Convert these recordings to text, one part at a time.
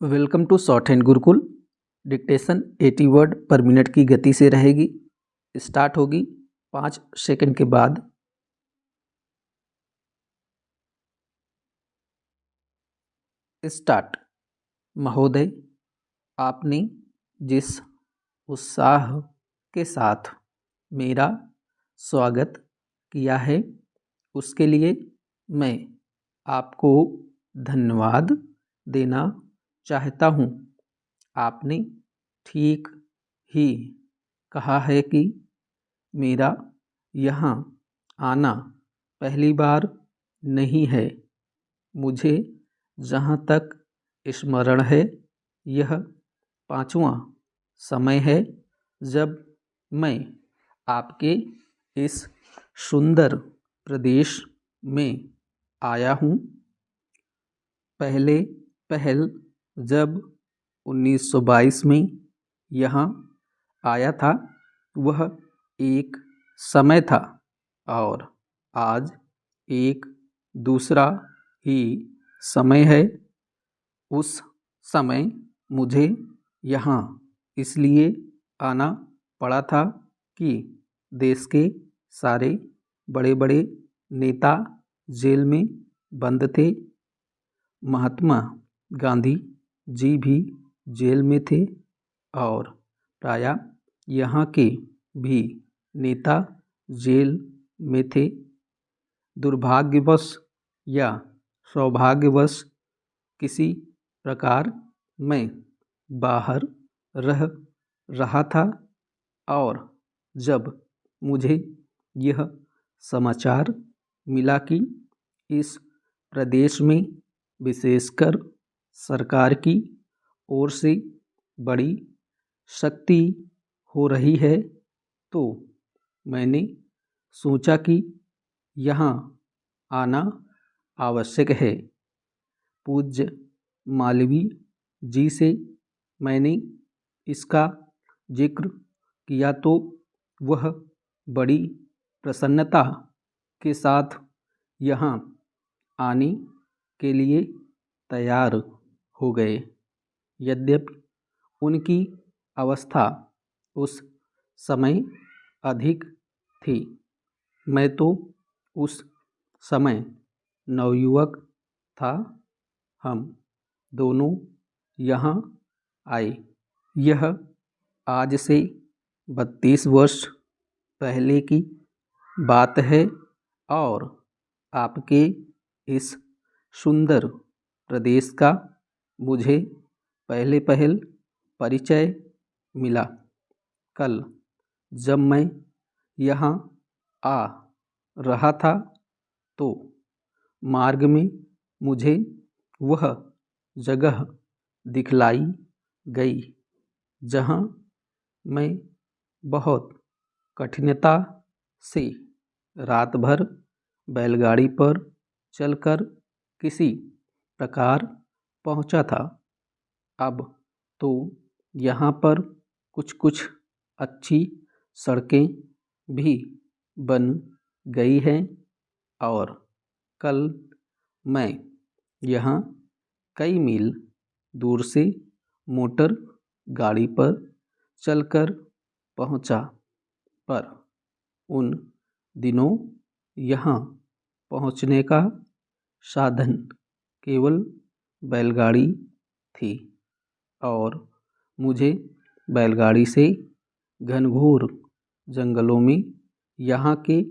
Welcome to shorthand Gurukul. Dictation 80 word per minute की गति से रहेगी। स्टार्ट होगी 5 सेकंड के बाद। स्टार्ट। महोदय, आपने जिस उत्साह के साथ मेरा स्वागत किया है उसके लिए मैं आपको धन्यवाद देना चाहता हूँ। आपने ठीक ही कहा है कि मेरा यहाँ आना पहली बार नहीं है। मुझे जहाँ तक स्मरण है यह 5वां समय है जब मैं आपके इस सुंदर प्रदेश में आया हूँ। पहल जब 1922 में यहाँ आया था वह एक समय था और आज एक दूसरा ही समय है। उस समय मुझे यहाँ इसलिए आना पड़ा था कि देश के सारे बड़े बड़े नेता जेल में बंद थे। महात्मा गांधी जी भी जेल में थे और प्रायः यहाँ के भी नेता जेल में थे। दुर्भाग्यवश या सौभाग्यवश किसी प्रकार मैं बाहर रह रहा था और जब मुझे यह समाचार मिला कि इस प्रदेश में विशेषकर सरकार की ओर से बड़ी सख्ती हो रही है तो मैंने सोचा कि यहाँ आना आवश्यक है। पूज्य मालवीय जी से मैंने इसका जिक्र किया तो वह बड़ी प्रसन्नता के साथ यहाँ आने के लिए तैयार हो गए। यद्यपि उनकी अवस्था उस समय अधिक थी। मैं तो उस समय नवयुवक था। हम दोनों यहाँ आए। यह आज से 32 वर्ष पहले की बात है और आपके इस सुंदर प्रदेश का मुझे पहले परिचय मिला। कल जब मैं यहाँ आ रहा था तो मार्ग में मुझे वह जगह दिखलाई गई जहाँ मैं बहुत कठिनता से रात भर बैलगाड़ी पर चलकर किसी प्रकार पहुँचा था। अब तो यहाँ पर कुछ अच्छी सड़कें भी बन गई हैं और कल मैं यहाँ कई मील दूर से मोटर गाड़ी पर चलकर पहुँचा, पर उन दिनों यहाँ पहुँचने का साधन केवल बैलगाड़ी थी और मुझे बैलगाड़ी से घनघोर जंगलों में यहाँ के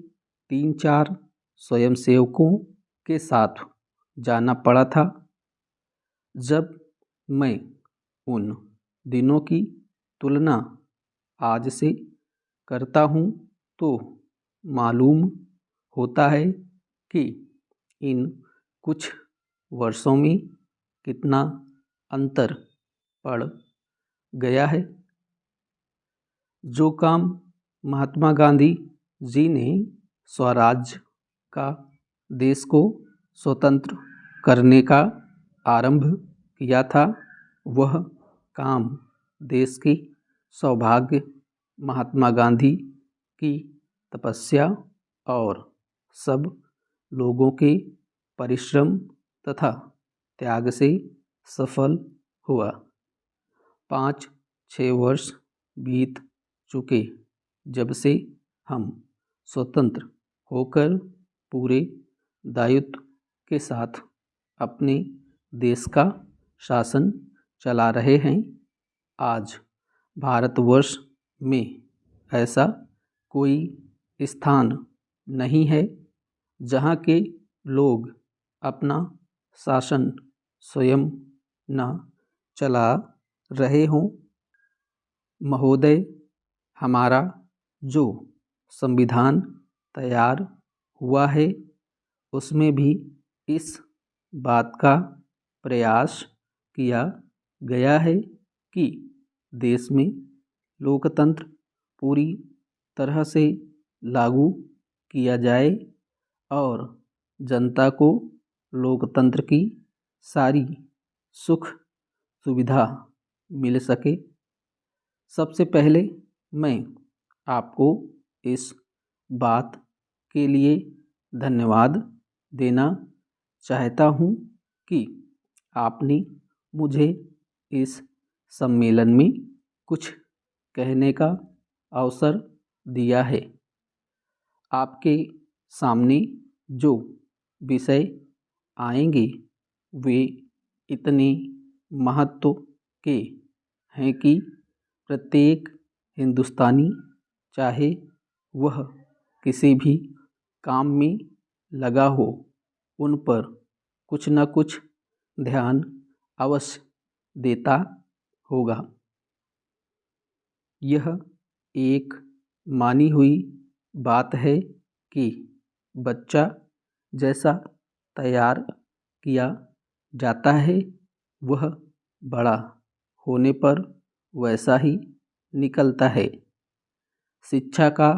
3-4 स्वयंसेवकों के साथ जाना पड़ा था। जब मैं उन दिनों की तुलना आज से करता हूँ तो मालूम होता है कि इन कुछ वर्षों में कितना अंतर पड़ गया है। जो काम महात्मा गांधी जी ने स्वराज्य का देश को स्वतंत्र करने का आरंभ किया था वह काम देश की सौभाग्य महात्मा गांधी की तपस्या और सब लोगों के परिश्रम तथा त्याग से सफल हुआ। 5-6 वर्ष बीत चुके जब से हम स्वतंत्र होकर पूरे दायित्व के साथ अपने देश का शासन चला रहे हैं। आज भारतवर्ष में ऐसा कोई स्थान नहीं है जहाँ के लोग अपना शासन स्वयं न चला रहे हों। महोदय, हमारा जो संविधान तैयार हुआ है उसमें भी इस बात का प्रयास किया गया है कि देश में लोकतंत्र पूरी तरह से लागू किया जाए और जनता को लोकतंत्र की सारी सुख सुविधा मिल सके। सबसे पहले मैं आपको इस बात के लिए धन्यवाद देना चाहता हूँ कि आपने मुझे इस सम्मेलन में कुछ कहने का अवसर दिया है। आपके सामने जो विषय आएंगे वे इतने महत्व के हैं कि प्रत्येक हिंदुस्तानी, चाहे वह किसी भी काम में लगा हो, उन पर कुछ न कुछ ध्यान अवश्य देता होगा। यह एक मानी हुई बात है कि बच्चा जैसा तैयार किया जाता है वह बड़ा होने पर वैसा ही निकलता है। शिक्षा का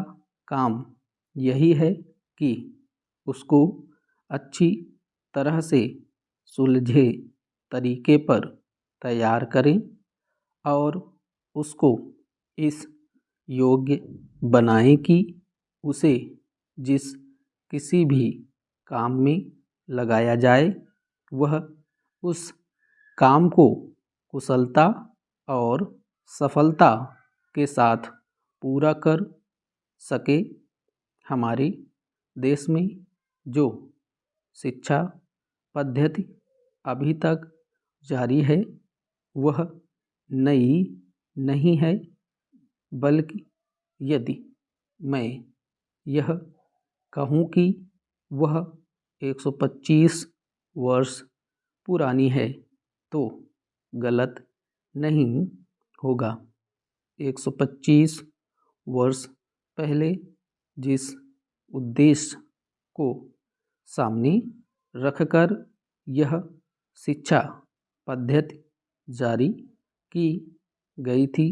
काम यही है कि उसको अच्छी तरह से सुलझे तरीके पर तैयार करें और उसको इस योग्य बनाएं कि उसे जिस किसी भी काम में लगाया जाए वह उस काम को कुशलता और सफलता के साथ पूरा कर सके। हमारे देश में जो शिक्षा पद्धति अभी तक जारी है वह नई नहीं है, बल्कि यदि मैं यह कहूँ कि वह 125 वर्ष पुरानी है तो गलत नहीं होगा। 125 वर्ष पहले जिस उद्देश्य को सामने रखकर यह शिक्षा पद्धति जारी की गई थी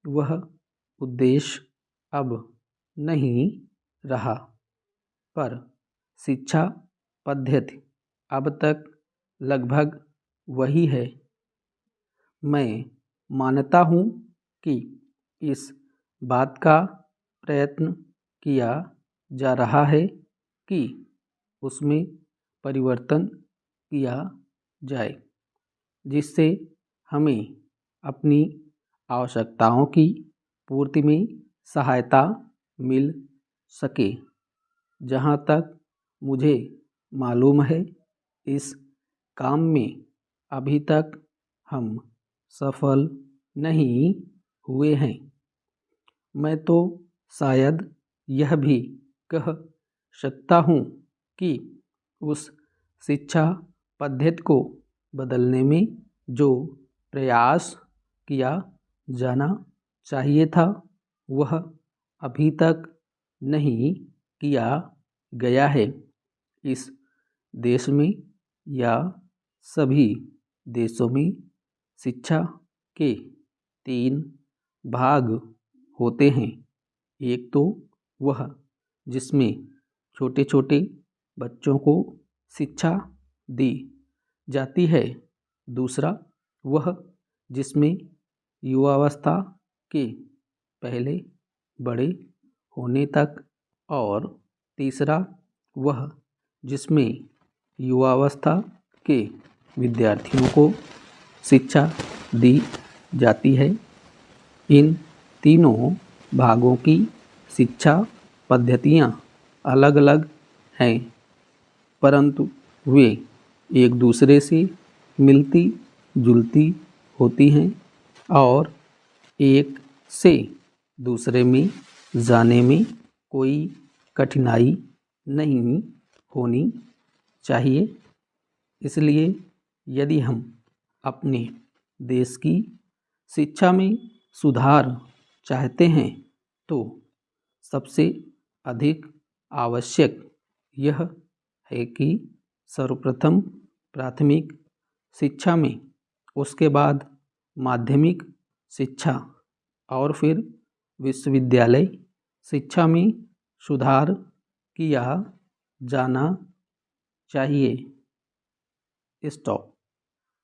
वह उद्देश्य अब नहीं रहा, पर शिक्षा पद्धति अब तक लगभग वही है। मैं मानता हूँ कि इस बात का प्रयत्न किया जा रहा है कि उसमें परिवर्तन किया जाए, जिससे हमें अपनी आवश्यकताओं की पूर्ति में सहायता मिल सके। जहाँ तक मुझे मालूम है इस काम में अभी तक हम सफल नहीं हुए हैं। मैं तो शायद यह भी कह सकता हूँ कि उस शिक्षा पद्धति को बदलने में जो प्रयास किया जाना चाहिए था वह अभी तक नहीं किया गया है। इस देश में या सभी देशों में शिक्षा के 3 भाग होते हैं। एक तो वह जिसमें छोटे छोटे बच्चों को शिक्षा दी जाती है, दूसरा वह जिसमें युवावस्था के पहले बड़े होने तक, और तीसरा वह जिसमें युवावस्था के विद्यार्थियों को शिक्षा दी जाती है। इन तीनों भागों की शिक्षा पद्धतियाँ अलग अलग हैं, परंतु वे एक दूसरे से मिलती जुलती होती हैं और एक से दूसरे में जाने में कोई कठिनाई नहीं होनी चाहिए। इसलिए यदि हम अपने देश की शिक्षा में सुधार चाहते हैं तो सबसे अधिक आवश्यक यह है कि सर्वप्रथम प्राथमिक शिक्षा में, उसके बाद माध्यमिक शिक्षा और फिर विश्वविद्यालय शिक्षा में सुधार किया जाना चाहिए। स्टॉप।